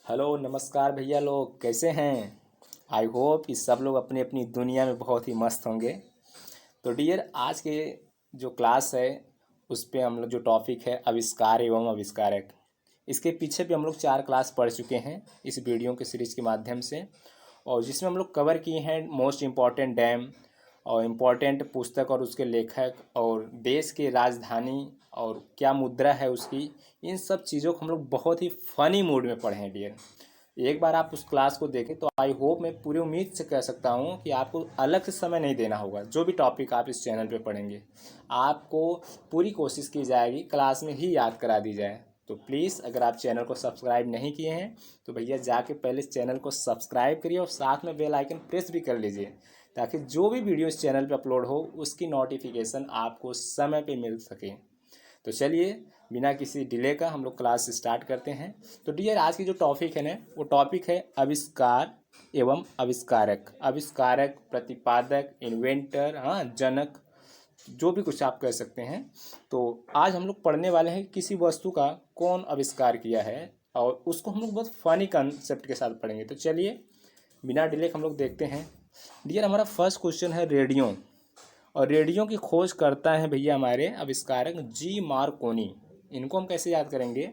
Hello नमस्कार भैया लोग कैसे हैं। आई होप कि सब लोग अपनी अपनी दुनिया में बहुत ही मस्त होंगे। तो डियर आज के जो क्लास है उस पे हम लोग जो टॉपिक है आविष्कार एवं आविष्कारक, इसके पीछे भी हम लोग 4 क्लास पढ़ चुके हैं इस वीडियो के सीरीज़ के माध्यम से, और जिसमें हम लोग कवर किए हैं मोस्ट इम्पॉर्टेंट डैम और इम्पॉर्टेंट पुस्तक और उसके लेखक और देश की राजधानी और क्या मुद्रा है उसकी। इन सब चीज़ों को हम लोग बहुत ही फ़नी मूड में पढ़े हैं डियर। एक बार आप उस क्लास को देखें तो आई होप मैं पूरी उम्मीद से कह सकता हूँ कि आपको अलग से समय नहीं देना होगा। जो भी टॉपिक आप इस चैनल पे पढ़ेंगे आपको पूरी कोशिश की जाएगी क्लास में ही याद करा दी जाए। तो प्लीज़ अगर आप चैनल को सब्सक्राइब नहीं किए हैं तो भैया जाके पहले इस चैनल को सब्सक्राइब करिए और साथ में बेल आइकन प्रेस भी कर लीजिए, ताकि जो भी वीडियो इस चैनल पे अपलोड हो उसकी नोटिफिकेशन आपको समय पे मिल सके। तो चलिए बिना किसी डिले का हम लोग क्लास स्टार्ट करते हैं। तो डियर आज की जो टॉपिक है ना वो टॉपिक है आविष्कार एवं आविष्कारक। आविष्कारक, प्रतिपादक, इन्वेंटर, हाँ जनक, जो भी कुछ आप कह सकते हैं। तो आज हम लोग पढ़ने वाले हैं किसी वस्तु का कौन आविष्कार किया है, और उसको हम लोग बहुत फनी कंसेप्ट के साथ पढ़ेंगे। तो चलिए बिना डिले हम लोग देखते हैं। डियर हमारा फर्स्ट क्वेश्चन है रेडियो, और रेडियो की खोज करता है भैया हमारे आविष्कारक जी मार्कोनी। इनको हम कैसे याद करेंगे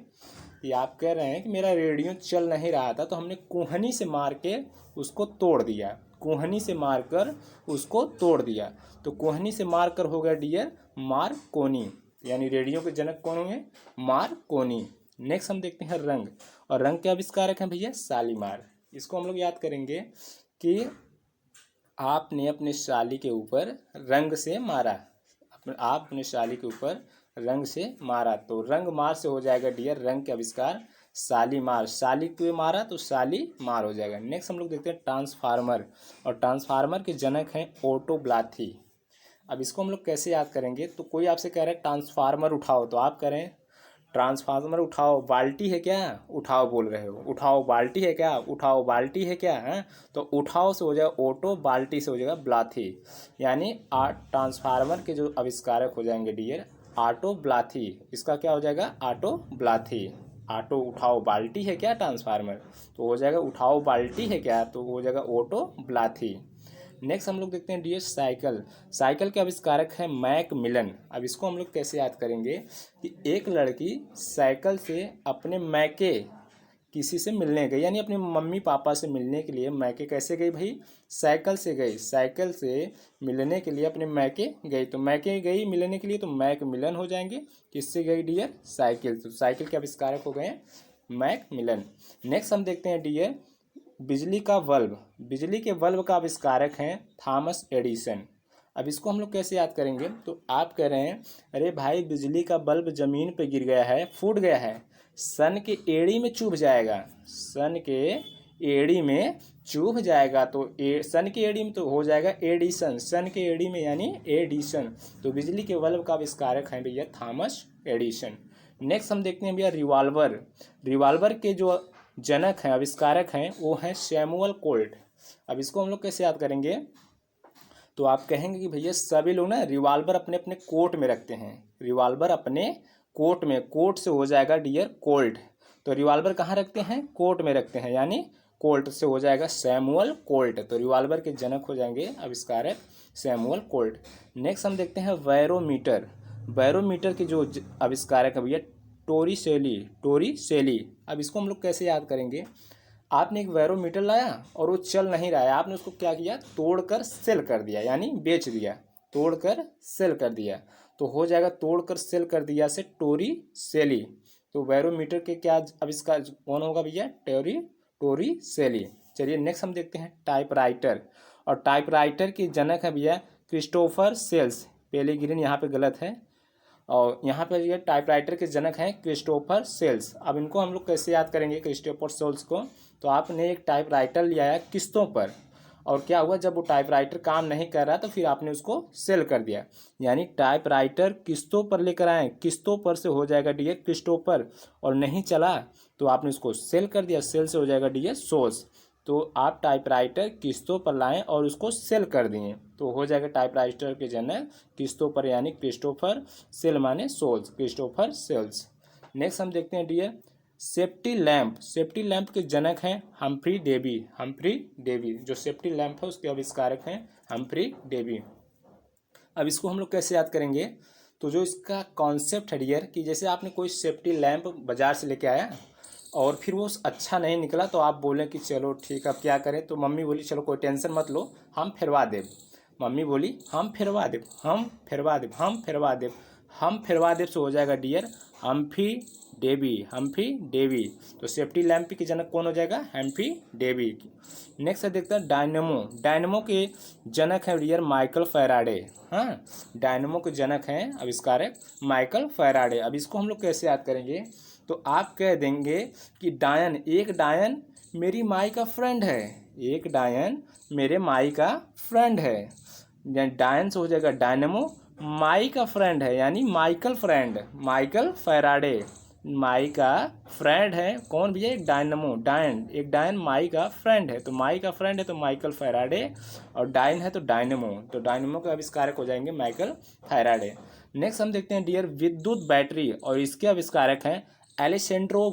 कि आप कह रहे हैं कि मेरा रेडियो चल नहीं रहा था तो हमने कोहनी से मार के उसको तोड़ दिया, कोहनी से मारकर उसको तोड़ दिया। तो कोहनी से मारकर हो गया डियर मार्कोनी, यानी रेडियो के जनक कौन होंगे, मार्कोनी। नेक्स्ट हम देखते हैं रंग, और रंग के आविष्कारक हैं भैया शालीमार। इसको हम लोग याद करेंगे कि आपने अपने शाली के ऊपर रंग से मारा, आप अपने शाली के ऊपर रंग से मारा, तो रंग मार से हो जाएगा डियर रंग के आविष्कार शालीमार। शाली को मारा तो शाली मार हो जाएगा। नेक्स्ट हम लोग देखते हैं ट्रांसफार्मर, और ट्रांसफार्मर के जनक हैं ओटो ब्लाथी। अब इसको हम लोग कैसे याद करेंगे, तो कोई आपसे कह रहा है ट्रांसफार्मर उठाओ तो आप कह रहे हैं ट्रांसफार्मर उठाओ, बाल्टी है क्या, उठाओ बोल रहे हो, उठाओ बाल्टी है क्या, उठाओ बाल्टी है क्या है। तो उठाओ से हो जाएगा ऑटो, बाल्टी से हो जाएगा ब्लाथी, यानी ट्रांसफार्मर के जो आविष्कारक हो जाएंगे डियर ऑटो ब्लाथी। इसका क्या हो जाएगा, ऑटो ब्लाथी। ऑटो उठाओ बाल्टी है क्या ट्रांसफार्मर, तो हो जाएगा उठाओ बाल्टी है क्या, तो हो जाएगा ऑटो ब्लाथी। नेक्स्ट हम लोग देखते हैं डियर साइकिल, साइकिल के आविष्कारक है मैक मिलन। अब इसको हम लोग कैसे याद करेंगे कि एक लड़की साइकिल से अपने मैके किसी से मिलने गई, यानी अपने मम्मी पापा से मिलने के लिए मैके कैसे गई भाई, साइकिल से गई। साइकिल से मिलने के लिए अपने मैके गई, तो मैके गई मिलने के लिए तो मैक मिलन हो जाएंगे। किससे गई डियर, साइकिल। तो साइकिल के आविष्कारक हो गए मैक मिलन। नेक्स्ट हम देखते हैं डियर बिजली का बल्ब, बिजली के बल्ब का आविष्कारक हैं थॉमस एडिसन। अब इसको हम लोग कैसे याद करेंगे, तो आप कह रहे हैं अरे भाई बिजली का बल्ब ज़मीन पे गिर गया है, फूट गया है, सन के एड़ी में चुभ जाएगा, सन के एड़ी में चुभ जाएगा, तो सन के एड़ी में तो हो जाएगा एडिसन, सन के एड़ी में यानी एडिसन। तो बिजली के बल्ब का आविष्कारक हैं भैया थॉमस एडिसन। नेक्स्ट हम देखते हैं भैया रिवाल्वर, रिवाल्वर के जो जनक हैं आविष्कारक हैं वो हैं सैमुअल कोल्ट। अब इसको हम लोग कैसे याद करेंगे, तो आप कहेंगे कि भैया सभी लोग ना रिवाल्वर अपने अपने कोट में रखते हैं, रिवाल्वर अपने कोट में, कोट से हो जाएगा डियर कोल्ट। तो रिवाल्वर कहाँ रखते हैं, कोट में रखते हैं, यानी कोल्ट से हो जाएगा सैमुअल कोल्ट। तो रिवाल्वर के जनक हो जाएंगे आविष्कारक सैमुअल कोल्ट। नेक्स्ट हम देखते हैं बैरोमीटर, बैरोमीटर के जो आविष्कारक है भैया टोरिसेली, टोरिसेली। अब इसको हम लोग कैसे याद करेंगे, आपने एक बैरोमीटर लाया और वो चल नहीं रहा है, आपने उसको क्या किया, तोड़कर सेल कर दिया, यानी बेच दिया, तोड़कर सेल कर दिया, तो हो जाएगा तोड़कर सेल कर दिया से टोरी सेली। तो बैरोमीटर के क्या आविष्कार कौन होगा भैया, टोरी सेली। चलिए नेक्स्ट हम देखते हैं टाइपराइटर, और टाइपराइटर के जनक है भैया क्रिस्टोफर सेल्स। पहले ग्रीन यहाँ पे गलत है, और यहाँ पर ये टाइपराइटर के जनक हैं क्रिस्टोफर सेल्स। अब इनको हम लोग कैसे याद करेंगे क्रिस्टोफर सेल्स को, तो आपने एक टाइपराइटर लिया है किस्तों पर, और क्या हुआ जब वो टाइपराइटर काम नहीं कर रहा तो फिर आपने उसको सेल कर दिया, यानी टाइपराइटर किस्तों पर लेकर आए, किस्तों पर से हो जाएगा डियर क्रिस्टोफर, और नहीं चला तो आपने उसको सेल कर दिया, सेल से हो जाएगा डियर सोल्स। तो आप टाइपराइटर किस्तों पर लाएं और उसको सेल कर दिए, तो हो जाएगा टाइपराइटर के जनक किस्तों पर, यानी क्रिस्टोफर सेल माने सोल्स, क्रिस्टोफर सेल्स। नेक्स्ट हम देखते हैं डियर सेफ्टी लैंप के जनक हैं हम्फ्री डेवी। जो सेफ्टी लैंप है उसके आविष्कारक हैं हम्फ्री डेवी। अब इसको हम लोग कैसे याद करेंगे, तो जो इसका कॉन्सेप्ट है डियर कि जैसे आपने कोई सेफ्टी लैंप बाज़ार से लेके आया और फिर वो अच्छा नहीं निकला, तो आप बोलें कि चलो ठीक, अब क्या करें, तो मम्मी बोली चलो कोई टेंशन मत लो, हम फिरवा देव। मम्मी बोली हम फिरवा देव, हम फिरवा देव, हम फिरवा देव। हम फिरवा देव से हो जाएगा डियर हम्फ्री डेवी। तो सेफ्टी लैंप के जनक कौन हो जाएगा, हम्फ्री डेवी। नेक्स्ट देखते हैं डायनेमो के जनक हैं डियर माइकल फैराडे। हाँ, डायनेमो के जनक हैं आविष्कारक माइकल फैराडे। अब इसको हम लोग कैसे याद करेंगे, तो आप कह देंगे कि एक डायन मेरी माई का फ्रेंड है, एक डायन मेरे माई का फ्रेंड है। डायन से हो जाएगा डायनेमो, माई का फ्रेंड है यानी माइकल फैराडे माई का फ्रेंड है। कौन भैया, एक एक डायन माई का फ्रेंड है, तो माई का फ्रेंड है तो माइकल फैराडे, और डायन है तो डायनेमो के आविष्कारक हो जाएंगे माइकल फैराडे। नेक्स्ट हम देखते हैं डियर विद्युत बैटरी, और इसके आविष्कारक हैं एलेसेंड्रो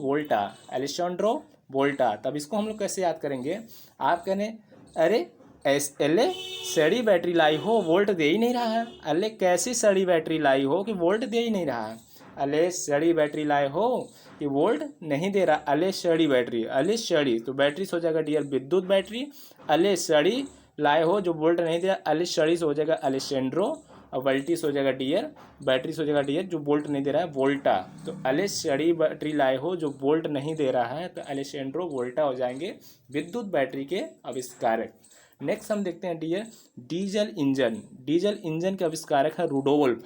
वोल्टा। तब इसको हम लोग कैसे याद करेंगे, आप कहने अरे अल्ले सड़ी बैटरी लाई हो, वोल्ट दे ही नहीं रहा है। अल्ले कैसी सड़ी बैटरी लाई हो कि वोल्ट दे ही नहीं रहा है। अल्ले सड़ी बैटरी लाए हो कि वोल्ट नहीं दे रहा। अल्ले सड़ी बैटरी, अल्ले सड़ी तो बैटरी से हो जाएगा डियर विद्युत बैटरी। अल्ले सड़ी लाए हो जो वोल्ट नहीं दे रहा, अल्ले सड़ी से हो जाएगा एलेसेंड्रो, और वल्टी से हो जाएगा डियर बैटरी से हो जाएगा डियर जो वोल्ट नहीं दे रहा है वोल्टा। तो एलेसड़ी बैटरी लाए हो जो वोल्ट नहीं दे रहा है, तो एलेसेंड्रो वोल्टा हो जाएंगे विद्युत बैटरी के आविष्कारक। नेक्स्ट हम देखते हैं डियर डीजल इंजन के आविष्कारक है रुडोल्फ।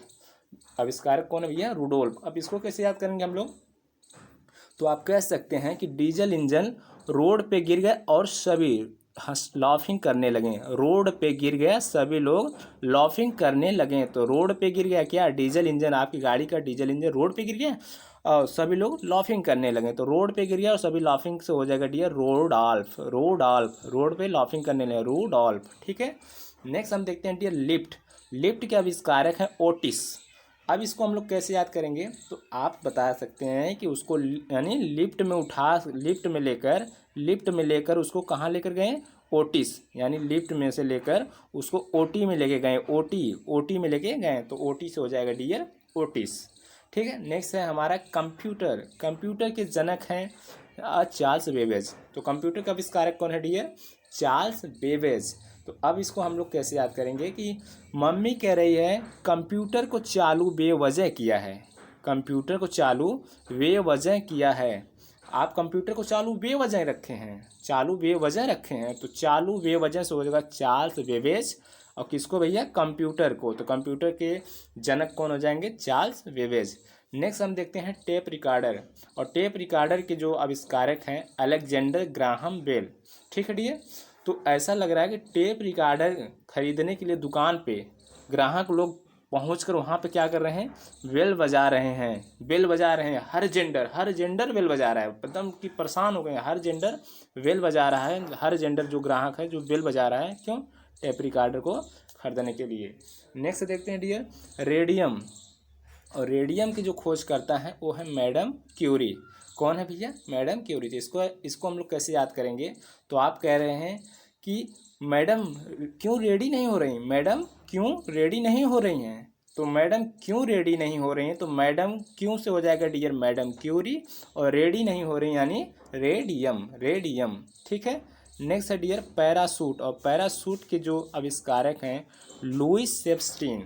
आविष्कारक कौन है भैया, रुडोल्फ। अब इसको कैसे याद करेंगे हम लोग, तो आप कह सकते हैं कि डीजल इंजन रोड पे गिर गए और सभी लाफिंग करने लगे। रोड पे गिर गया, सभी लोग लाफिंग करने लगे। तो रोड पे गिर गया क्या, डीजल इंजन, आपकी गाड़ी का डीजल इंजन रोड पे गिर गया और सभी लोग लाफिंग करने लगे। तो रोड पे गिर गया और सभी लाफिंग से हो जाएगा डियर रोडॉल्फ। रोड पे लाफिंग करने लगे, रोडॉल्फ। ठीक है। नेक्स्ट हम देखते हैं डियर लिफ्ट के आविष्कारक हैं ओटिस। अब इसको हम लोग कैसे याद करेंगे, तो आप बता सकते हैं कि उसको यानी लिफ्ट में लेकर उसको कहाँ लेकर गए, ओटिस, यानी लिफ्ट में से लेकर उसको ओटी में लेके गए, ओटी में लेके गए, तो ओटी से हो जाएगा डियर ओटिस। ठीक है। नेक्स्ट है हमारा कंप्यूटर के जनक हैं चार्ल्स बेबेज। तो कंप्यूटर का आविष्कारक कौन है डियर, चार्ल्स बेबेज। तो अब इसको हम लोग कैसे याद करेंगे कि मम्मी कह रही है कंप्यूटर को चालू बेवजह किया है, कंप्यूटर को चालू बेवजह किया है। आप कंप्यूटर को चालू बेवजह रखे हैं, तो चालू बेवजह से हो जाएगा चार्ल्स बेबेज। और किसको भैया, कंप्यूटर को, तो कंप्यूटर के जनक कौन हो जाएंगे, चार्ल्स बेबेज। नेक्स्ट हम देखते हैं टेप रिकॉर्डर, और टेप रिकॉर्डर के जो आविष्कारक हैं अलेक्जेंडर ग्राहम बेल। ठीक है डियर। तो ऐसा लग रहा है कि टेप रिकॉर्डर खरीदने के लिए दुकान पे ग्राहक लोग पहुंचकर वहाँ पे क्या कर रहे हैं, बेल बजा रहे हैं। हर जेंडर बेल बजा रहा है, एकदम कि परेशान हो गए हैं। हर जेंडर बेल बजा रहा है, हर जेंडर जो ग्राहक है जो बेल बजा रहा है, क्यों, टेप रिकॉर्डर को खरीदने के लिए। नेक्स्ट देखते हैं डियर रेडियम, और रेडियम की जो खोज करता है वो है मैडम क्यूरी। कौन है भैया, मैडम क्यूरी। तो इसको हम लोग कैसे याद करेंगे, तो आप कह रहे हैं कि मैडम क्यों रेडी नहीं हो रही, मैडम क्यों रेडी नहीं हो रही हैं, तो मैडम क्यों रेडी नहीं हो रही हैं, तो मैडम क्यों से हो जाएगा डियर मैडम क्यूरी, और रेडी नहीं हो रही यानी रेडियम। ठीक है। नेक्स्ट है डियर पैरासूट, और पैरासूट के जो आविष्कारक हैं लुईस सेब्स्टिन।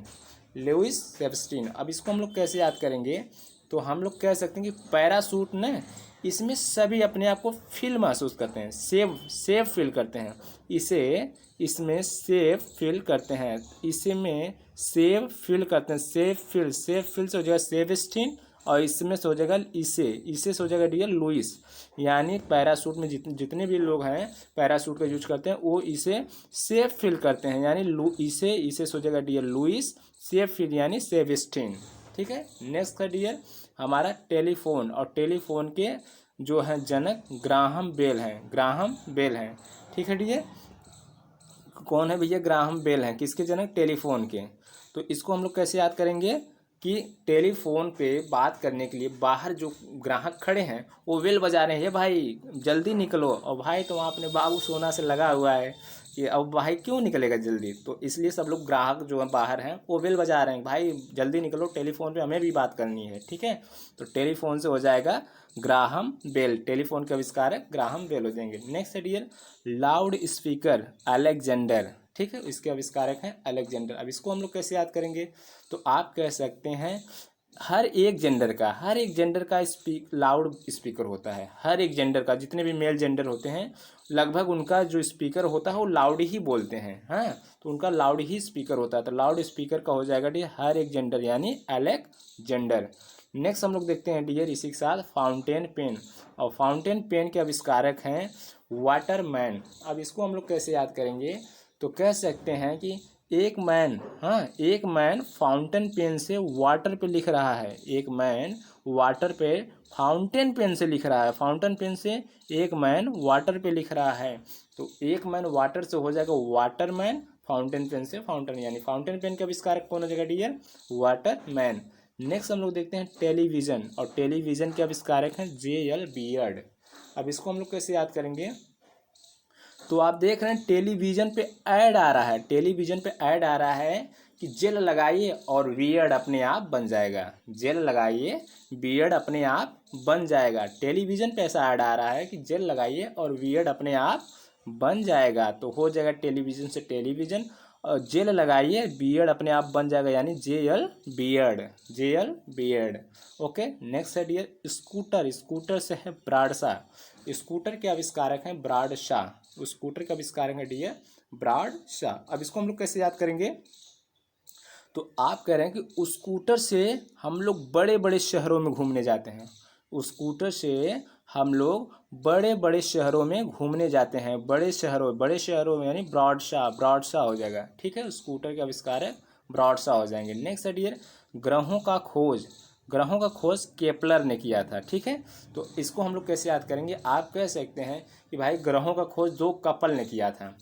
अब इसको हम लोग कैसे याद करेंगे, तो हम लोग कह सकते हैं कि पैरासूट ने इसमें सभी अपने आप को फील महसूस करते हैं, सेफ फील करते हैं, इसमें सेफ फील करते हैं, सेफ फील से हो जाएगा सेबस्टिन, और इसमें से हो जाएगा इसे से हो जाएगा डियर लुईस। यानी पैरासूट में जितने भी लोग हैं पैरासूट का यूज करते हैं वो इसे सेफ फील करते हैं, यानी इसे से हो जाएगा डियर लुईस, सेफ फील यानी सेबस्टिन। ठीक है। नेक्स्ट है डियर हमारा टेलीफोन, और टेलीफोन के जो है जनक ग्राहम बेल हैं। ठीक है डियर, कौन है भैया, ग्राहम बेल हैं, किसके जनक, टेलीफोन के। तो इसको हम लोग कैसे याद करेंगे, कि टेलीफोन पे बात करने के लिए बाहर जो ग्राहक खड़े हैं वो बेल बजा रहे हैं, ये भाई जल्दी निकलो। और भाई तो वहाँ अपने बाबू सोना से लगा हुआ है कि अब भाई क्यों निकलेगा जल्दी, तो इसलिए सब लोग ग्राहक जो है बाहर हैं वो बेल बजा रहे हैं, भाई जल्दी निकलो टेलीफोन पे हमें भी बात करनी है, ठीक है। तो टेलीफोन से हो जाएगा ग्राहम बेल, टेलीफोन के आविष्कारक ग्राहम बेल हो जाएंगे। नेक्स्ट है डियर लाउड स्पीकर अलेक्जेंडर, ठीक है, इसके आविष्कारक हैं अलेक्जेंडर। अब इसको हम लोग कैसे याद करेंगे, तो आप कह सकते हैं हर एक जेंडर का लाउड स्पीकर होता है, हर एक जेंडर का, जितने भी मेल जेंडर होते हैं लगभग उनका जो स्पीकर होता है वो लाउड ही बोलते हैं, हाँ, तो उनका लाउड ही स्पीकर होता है। तो लाउड स्पीकर का हो जाएगा डियर हर एक जेंडर यानी अलेक्जेंडर। नेक्स्ट हम लोग देखते हैं डियर इसी के साथ फाउंटेन पेन, और फाउंटेन पेन के आविष्कारक हैं वाटरमैन। अब इसको हम लोग कैसे याद करेंगे, तो कह सकते हैं कि एक मैन फाउंटेन पेन से वाटर पे लिख रहा है, एक मैन वाटर पे फाउंटेन पेन से लिख रहा है, फाउंटेन पेन से एक मैन वाटर पे लिख रहा है। तो एक मैन वाटर से हो जाएगा वाटरमैन, फाउंटेन पेन से फाउंटेन, यानी फाउंटेन पेन का आविष्कारक कौन हो जाएगा डियर वाटरमैन। नेक्स्ट हम लोग देखते हैं टेलीविज़न, और टेलीविज़न के आविष्कारक हैं J.L. बियर्ड। अब इसको हम लोग कैसे याद करेंगे, तो आप देख रहे हैं टेलीविज़न पे ऐड आ रहा है, टेलीविज़न पे ऐड आ रहा है कि जेल लगाइए और बियर्ड अपने आप बन जाएगा, जेल लगाइए बियर्ड अपने आप बन जाएगा। टेलीविज़न पे ऐसा ऐड आ रहा है कि जेल लगाइए और बियर्ड अपने आप बन जाएगा, तो हो जाएगा टेलीविज़न से टेलीविज़न, और जेल लगाइए बियर्ड अपने आप बन जाएगा, यानी J.L. Beard, J.L. Beard. Okay, next है डियर स्कूटर, स्कूटर से है ब्राडशाह, स्कूटर के आविष्कारक हैं ब्राडशाह, स्कूटर का आविष्कारक है डियर ब्राडशाह। अब इसको हम लोग कैसे याद करेंगे, तो आप कह रहे हैं कि स्कूटर से हम लोग बड़े बड़े शहरों में घूमने जाते हैं, स्कूटर से हम लोग बड़े बड़े शहरों में घूमने जाते हैं, बड़े शहरों में, यानी ब्रॉडशाह हो जाएगा, ठीक है, स्कूटर के आविष्कारक ब्रॉडशाह हो जाएंगे। नेक्स्ट है डियर ग्रहों का खोज केपलर ने किया था, ठीक है। तो इसको हम लोग कैसे याद करेंगे, आप कह सकते हैं कि भाई ग्रहों का खोज दो कपल ने किया था,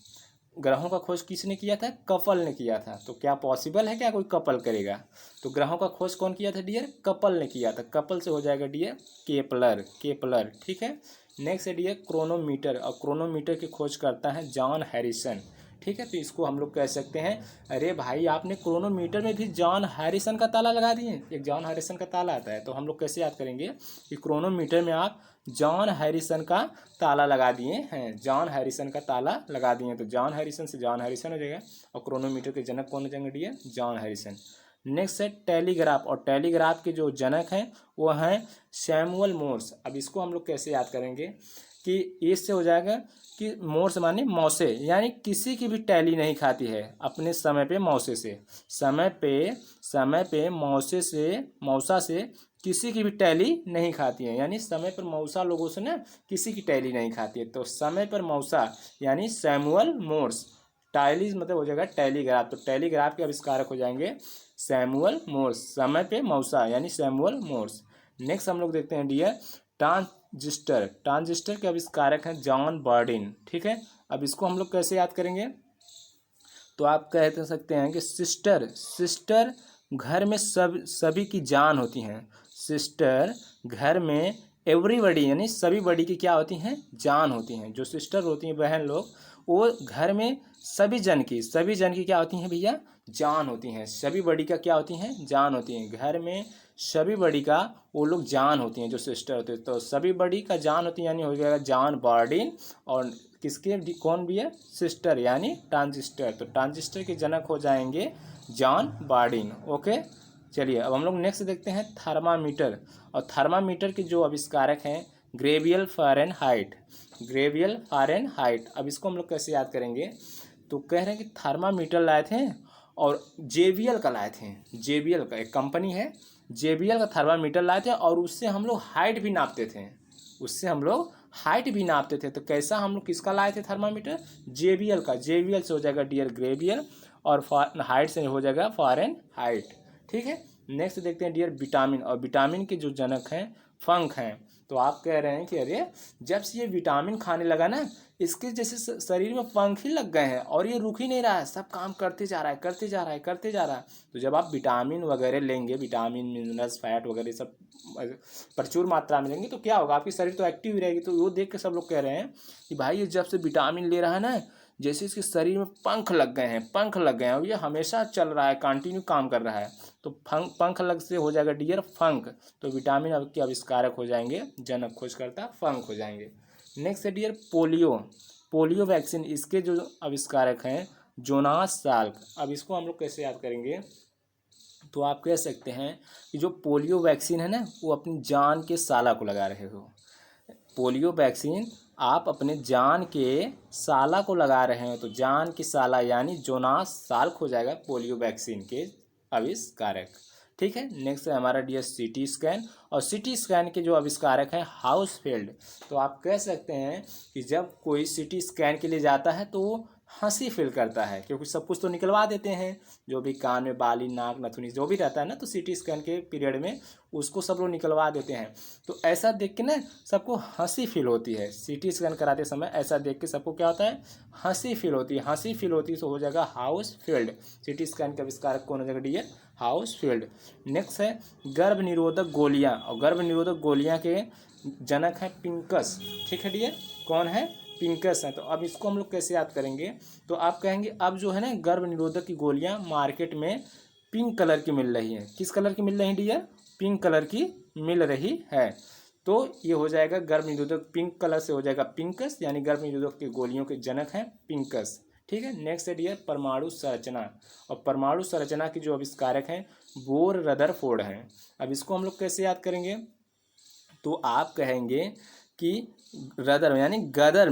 ग्रहों का खोज किसने किया था, कपल ने किया था। तो क्या पॉसिबल है क्या कोई कपल करेगा, तो ग्रहों का खोज कौन किया था डियर, कपल ने किया था, कपल से हो जाएगा डियर केपलर, ठीक है। नेक्स्ट है डियर क्रोनोमीटर, और क्रोनोमीटर की खोज करता है जॉन हैरिसन, ठीक है। तो इसको हम लोग कह सकते हैं अरे भाई आपने क्रोनोमीटर में भी जॉन हैरिसन का ताला लगा दिए, एक जॉन हैरिसन का ताला आता है, तो हम लोग कैसे याद करेंगे कि क्रोनोमीटर में आप जॉन हैरिसन का ताला लगा दिए हैं, जॉन हैरिसन का ताला लगा दिए हैं, तो जॉन हैरिसन से जॉन हैरिसन हो जाएगा, और क्रोनोमीटर के जनक कौन हो जाएंगे डियर जॉन हैरिसन। नेक्स्ट है टेलीग्राफ, और टेलीग्राफ के जो जनक हैं वो हैं सैमुअल मोर्स। अब इसको हम लोग कैसे याद करेंगे कि इससे हो जाएगा कि मोर्स माने मौसे, यानी किसी की भी टैली नहीं खाती है अपने समय पे मौसे से, समय पे मौसा से किसी की भी टैली नहीं खाती है, यानी समय पर मौसा लोगों से ना किसी की टैली नहीं खाती है, तो समय पर मौसा यानी सैमुअल मोर्स, टैली मतलब हो जाएगा टेलीग्राफ, तो टेलीग्राफ के आविष्कारक हो जाएंगे सैमुअल मोर्स, समय पे मौसा यानी सैमुअल मोर्स। नेक्स्ट हम लोग देखते हैं डियर ट्रांजिस्टर के आविष्कारक हैं जॉन बर्डिन, ठीक है। अब इसको हम लोग कैसे याद करेंगे, तो आप कह सकते हैं कि सिस्टर घर में सभी की जान होती हैं, सिस्टर घर में एवरीबडी यानी सभी बड़ी की क्या होती हैं, जान होती हैं, जो सिस्टर होती हैं बहन लोग वो घर में सभी जन की क्या होती हैं भैया, जान होती हैं, सभी बड़ी का क्या होती हैं, जान होती हैं, घर में सभी बड़ी का वो लोग जान होती हैं जो सिस्टर होती है, तो सभी बड़ी का जान होती है, यानी हो जाएगा जॉन बर्डिन, और किसके कौन भी है, सिस्टर यानी ट्रांजिस्टर, तो ट्रांजिस्टर के जनक हो जाएंगे जॉन बर्डिन। ओके, चलिए अब हम लोग नेक्स्ट देखते हैं थर्मामीटर, और थर्मामीटर के जो आविष्कारक हैं ग्रेवियल फ़ारेनहाइट। अब इसको हम लोग कैसे याद करेंगे, तो कह रहे हैं कि थर्मामीटर लाए थे और JBL का लाए थे, JBL का एक कंपनी है, JBL का थर्मामीटर लाए थे और उससे हम लोग हाइट भी नापते थे, तो कैसा हम लोग किसका लाए थे थर्मामीटर, JBL का, JBL से हो जाएगा डियर ग्रेवियल, और हाइट से हो जाएगा फ़ारेनहाइट, ठीक है। नेक्स्ट देखते हैं डियर विटामिन, और विटामिन के जो जनक हैं फंक हैं, तो आप कह रहे हैं कि अरे जब से ये विटामिन खाने लगा ना, इसके जैसे शरीर में पंख ही लग गए हैं और ये रुक ही नहीं रहा है, सब काम करते जा रहा है, करते जा रहा है, करते जा रहा है। तो जब आप विटामिन वगैरह लेंगे, विटामिन मिनरल्स फैट वगैरह सब प्रचुर मात्रा में लेंगे तो क्या होगा, आपकी शरीर तो एक्टिव ही रहेगी। तो वो देख के सब लोग कह रहे हैं कि भाई ये जब से विटामिन ले रहा है ना, जैसे इसके शरीर में पंख लग गए हैं, पंख लग गए हैं, और ये हमेशा चल रहा है, कंटिन्यू काम कर रहा है। तो पंख लग से हो जाएगा डियर फंक। तो विटामिन अब के आविष्कारक हो जाएंगे, जनक खोजकर्ता फंक हो जाएंगे। नेक्स्ट है डियर पोलियो। पोलियो वैक्सीन, इसके जो आविष्कारक हैं जोनास साल्क। अब इसको हम लोग कैसे याद करेंगे, तो आप कह सकते हैं कि जो पोलियो वैक्सीन है ना, वो अपनी जान के साला को लगा रहे हो। पोलियो वैक्सीन आप अपने जान के साला को लगा रहे हैं, तो जान की साला यानी जोनास साल्क हो जाएगा पोलियो वैक्सीन के आविष्कारक। ठीक है, नेक्स्ट है हमारा डियर सीटी स्कैन। और सीटी स्कैन के जो आविष्कारक हैं हाउसफील्ड। तो आप कह सकते हैं कि जब कोई सीटी स्कैन के लिए जाता है तो वो हंसी फील करता है, क्योंकि सब कुछ तो निकलवा देते हैं, जो भी कान में बाली, नाक, नथुनी जो भी रहता है ना, तो सीटी स्कैन के पीरियड में उसको सब लोग निकलवा देते हैं। तो ऐसा देख के ना सबको हंसी फील होती है, सीटी स्कैन कराते समय ऐसा देख के सबको क्या होता है, हंसी फील होती है। हंसी फील होती है तो हो जाएगा हाउसफील्ड। सीटी स्कैन के आविष्कारक कौन हो जाएगा डियर, हाउसफील्ड। नेक्स्ट है गर्भ निरोधक गोलियां। और गर्भ निरोधक गोलियां के जनक हैं पिंकस। ठीक है डियर, कौन है, पिंकस है। तो अब इसको हम लोग कैसे याद करेंगे, तो आप कहेंगे अब जो है ना गर्भ निरोधक की गोलियां मार्केट में पिंक कलर की मिल रही हैं। किस कलर की मिल रही है डियर, पिंक कलर की मिल रही है। तो ये हो जाएगा गर्भ निरोधक, पिंक कलर से हो जाएगा पिंकस, यानी गर्भ निरोधक की गोलियों के जनक हैं पिंकस। ठीक है, नेक्स्ट है डियर परमाणु संरचना। और परमाणु संरचना के जो आविष्कारक हैं बोर रदरफोर्ड हैं। अब इसको हम लोग कैसे याद करेंगे, तो आप कहेंगे कि रदर यानी गदर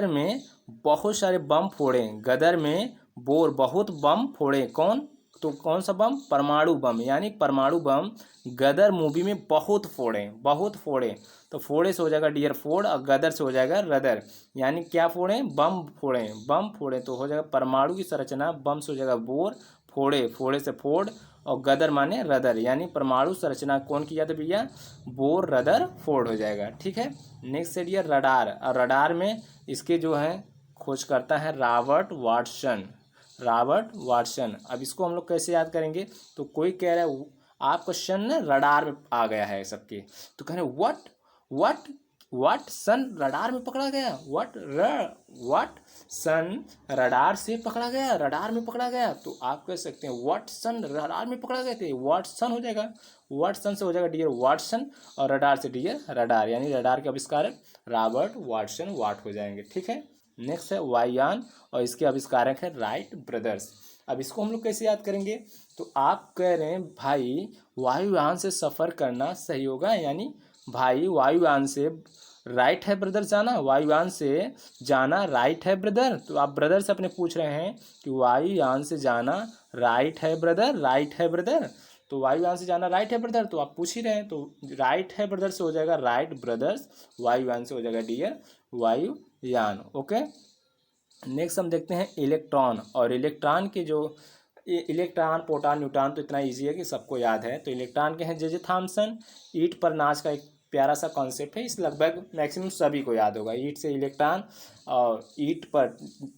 में बहुत सारे बम फोड़े, गदर में बोर बहुत बम फोड़े। कौन, तो कौन सा बम, परमाणु बम, यानी परमाणु बम गदर मूवी में बहुत फोड़े, बहुत फोड़े। तो फोड़े से हो जाएगा डियर फोड़, और गदर से हो जाएगा रदर, यानी क्या फोड़े, बम फोड़े, बम फोड़े। तो हो जाएगा परमाणु की संरचना, बम से हो जाएगा बोर, फोड़े, फोड़े से फोड़, और गदर माने रदर, यानी परमाणु संरचना कौन किया था भैया, बोर रदर फोर्ड हो जाएगा। ठीक है, नेक्स्ट है डियर रडार। और रडार में इसके जो है खोज करता है रॉबर्ट वाटसन, रॉबर्ट वाटसन। अब इसको हम लोग कैसे याद करेंगे, तो कोई कह रहा है आप क्वेश्चन ना रडार में आ गया है सबके, तो कह रहे what what what sun radar में पकड़ा गया, व्हाट सन रडार से पकड़ा गया, रडार में पकड़ा गया। तो आप कह सकते हैं व्हाट सन रडार में पकड़ा गए थे, वाटसन हो जाएगा, वाटसन से हो जाएगा डियर वाटसन, और रडार से डियर रडार, यानी रडार के आविष्कारक रॉबर्ट वाटसन, वाट हो जाएंगे। ठीक है, नेक्स्ट है वायुयान। और इसके आविष्कारक है राइट ब्रदर्स। अब इसको हम लोग कैसे याद करेंगे, तो आप कह रहे हैं भाई वायुयान से सफ़र करना सही होगा, यानी भाई वायुयान से राइट है ब्रदर जाना, वायुयान से जाना राइट है ब्रदर। तो आप ब्रदर से अपने पूछ रहे हैं कि वायुयान से जाना राइट है ब्रदर, राइट है ब्रदर। तो वायुयान से जाना राइट है ब्रदर, तो आप पूछ ही रहे हैं, तो राइट है ब्रदर से हो जाएगा राइट ब्रदर्स, वायुयान से हो जाएगा डियर वायुयान। ओके, नेक्स्ट हम देखते हैं इलेक्ट्रॉन। और इलेक्ट्रॉन के जो इलेक्ट्रॉन, प्रोटॉन, न्यूट्रॉन तो इतना इजी है कि सबको याद है। तो इलेक्ट्रॉन के हैं जे थॉमसन। ईंट पर नाच का एक प्यारा सा कॉन्सेप्ट है, इस लगभग मैक्सिमम सभी को याद होगा। ईंट से इलेक्ट्रॉन, और ईंट पर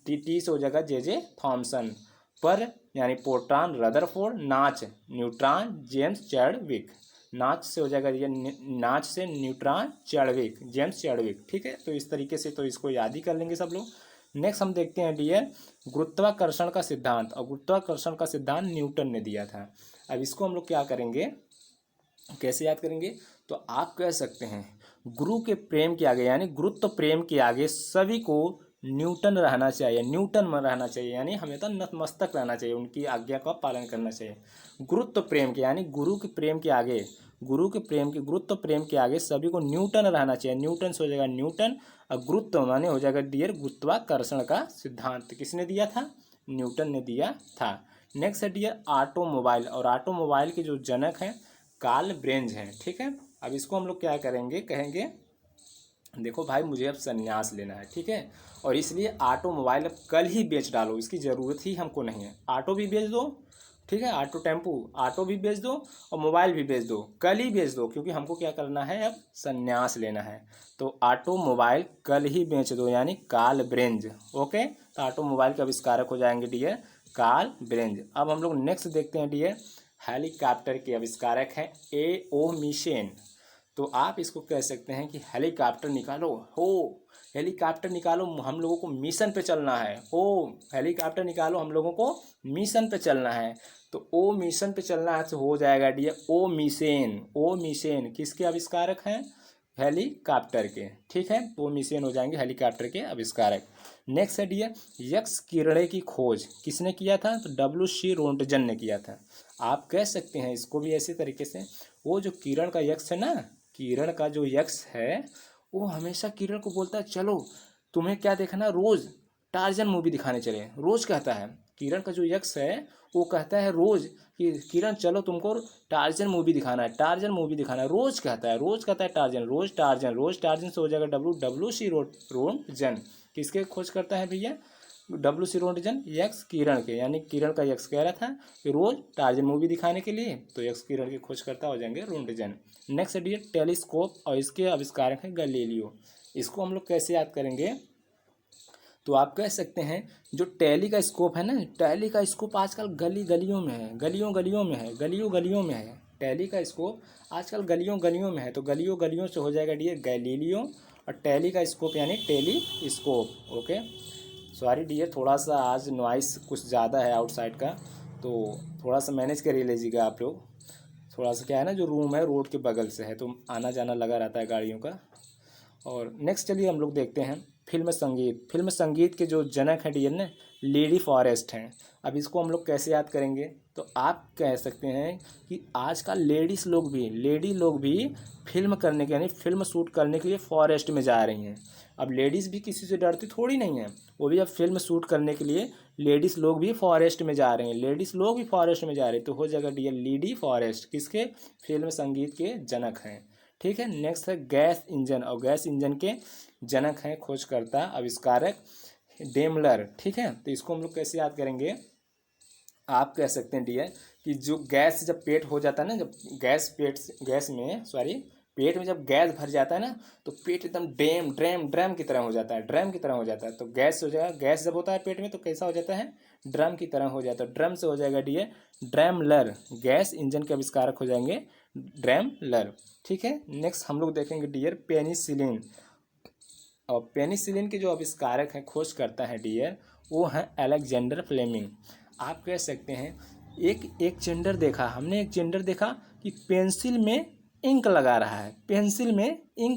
टी से हो जाएगा जे थॉमसन। पर यानी प्रोटॉन रदरफोर्ड, नाच न्यूट्रॉन जेम्स चैडविक। नाच से हो जाएगा ये नाच से न्यूट्रॉन चैडविक, जेम्स चैडविक। ठीक है, तो इस तरीके से तो इसको याद ही कर लेंगे सब लोग। नेक्स्ट हम देखते हैं डियर गुरुत्वाकर्षण का सिद्धांत। और गुरुत्वाकर्षण का सिद्धांत न्यूटन ने दिया था। अब इसको हम लोग क्या करेंगे, कैसे याद करेंगे, तो आप कह सकते हैं गुरु के प्रेम के आगे, यानी गुरुत्व प्रेम के आगे सभी को न्यूटन रहना चाहिए, न्यूटन में रहना चाहिए, यानी हमेशा नतमस्तक रहना चाहिए, उनकी आज्ञा का पालन करना चाहिए। गुरुत्व प्रेम के, यानी गुरु के प्रेम के आगे, गुरु के प्रेम के, गुरुत्व प्रेम के आगे सभी को न्यूटन रहना चाहिए। न्यूटन से हो जाएगा न्यूटन, और गुरुत्व माने हो जाएगा डियर गुरुत्वाकर्षण का सिद्धांत किसने दिया था, न्यूटन ने दिया था। नेक्स्ट है डियर ऑटोमोबाइल। और ऑटोमोबाइल के जो जनक हैं कार्ल ब्रेंज हैं। ठीक है, अब इसको हम लोग क्या करेंगे, कहेंगे देखो भाई मुझे अब संन्यास लेना है, ठीक है, और इसलिए ऑटोमोबाइल अब कल ही बेच डालो, इसकी ज़रूरत ही हमको नहीं है। ऑटो भी बेच दो, ठीक है, ऑटो टेम्पू, ऑटो भी बेच दो और मोबाइल भी बेच दो, कल ही बेच दो, क्योंकि हमको क्या करना है, अब संन्यास लेना है। तो ऑटो मोबाइल कल ही बेच दो, यानी कार्ल ब्रेंज। ओके, तो ऑटो मोबाइल के आविष्कारक हो जाएंगे डियर कार्ल ब्रेंज। अब हम लोग नेक्स्ट देखते हैं डियर, हेलीकॉप्टर के आविष्कारक हैं ए ओ मिशेन। तो आप इसको कह सकते हैं कि हेलीकॉप्टर निकालो हो, हेलीकॉप्टर निकालो, हम लोगों को मिशन पे चलना है। ओ हेलीकॉप्टर निकालो, हम लोगों को मिशन पे चलना है। तो ओ मिशन पे चलना है तो हो जाएगा डियर ओ मिशेन। ओ मिशेन किसके आविष्कारक हैं, हेलीकॉप्टर के। ठीक है, तो मिशेन हो जाएंगे हेलीकॉप्टर के आविष्कारक। नेक्स्ट है डियर, यक्स किरणें की खोज किसने किया था, तो W.C. रोंटजन ने किया था। आप कह सकते हैं इसको भी ऐसे तरीके से, वो जो किरण का यक्स है ना, किरण का जो यक्स है वो हमेशा किरण को बोलता है चलो तुम्हें क्या देखना, रोज टार्जन मूवी दिखाने चले, रोज कहता है। किरण का जो यक्स है वो कहता है रोज कि किरण चलो तुमको टार्जन मूवी दिखाना है, टार्जन मूवी दिखाना है, रोज कहता है, रोज कहता है टार्जन, रोज टार्जन, रोज टार्जन से हो जाएगा W.C. रोंटजन। किसके खोज करता है भैया, W.C. रोंटजन, यक्स किरण के, यानी किरण का यक्स कह रहा था कि रोज टार्जन मूवी दिखाने के लिए, तो यक्स किरण की खोज करता हो जाएंगे रोंटजन। नेक्स्ट है टेलीस्कोप, और इसके आविष्कारक हैं गैलीलियो। इसको हम लोग कैसे याद करेंगे, तो आप कह सकते हैं जो टैली का स्कोप है ना, टैली का स्कोप आजकल गली गलियों में है, गलियों गलियों में है, गलियों गलियों में है, टैली का स्कोप आजकल गलियों गलियों में है। तो गलियों गलियों से हो जाएगा डियर गैलीलियो, और टैली का स्कोप यानी telescope. Okay, sorry dear, थोड़ा सा आज नॉइस कुछ ज़्यादा है आउटसाइड का, तो थोड़ा सा मैनेज कर लीजिएगा आप लोग। थोड़ा सा क्या है ना, जो रूम है रोड के बगल से है, तो आना जाना लगा रहता है गाड़ियों का। और नेक्स्ट चलिए हम लोग देखते हैं फिल्म संगीत। फिल्म संगीत के जो जनक हैं डियर ने लेडी फॉरेस्ट हैं। अब इसको हम लोग कैसे याद करेंगे, तो आप कह सकते हैं कि आजकल लेडी लोग भी फिल्म करने के, यानी फिल्म शूट करने के लिए फॉरेस्ट में जा रही हैं। अब लेडीज़ भी किसी से डरती थोड़ी नहीं है, वो भी अब फिल्म शूट करने के लिए लेडीज़ लोग भी फॉरेस्ट में जा रहे हैं, लेडीज़ लोग भी फॉरेस्ट में जा रहे हैं। तो हो जाएगा डियर लेडी फॉरेस्ट, किसके, फिल्म संगीत के जनक हैं। ठीक है, नेक्स्ट है गैस इंजन, और गैस इंजन के जनक हैं, खोजकर्ता, आविष्कारक डेमलर। ठीक है, तो इसको हम लोग कैसे याद करेंगे, आप कह सकते हैं डियर कि जो गैस जब पेट हो जाता है ना, जब पेट में जब गैस भर जाता है ना, तो पेट एकदम ड्रम की तरह हो जाता है, ड्रम की तरह हो जाता है। तो गैस हो जाएगा, गैस जब होता है पेट में तो कैसा हो जाता है, ड्रम की तरह हो जाता है। ड्रम से हो जाएगा डियर ड्रैमलर, गैस इंजन के आविष्कारक हो जाएंगे ड्रैमलर। ठीक है, नेक्स्ट हम लोग देखेंगे डियर पेनिसिलिन, और पेनिसिलिन के जो आविष्कारक हैं, खोज करता है डियर, वो हैं अलेक्जेंडर फ्लेमिंग। आप कह सकते हैं एक जेंडर देखा हमने, एक जेंडर देखा कि पेंसिल में इंक लगा रहा है, पेंसिल में इंक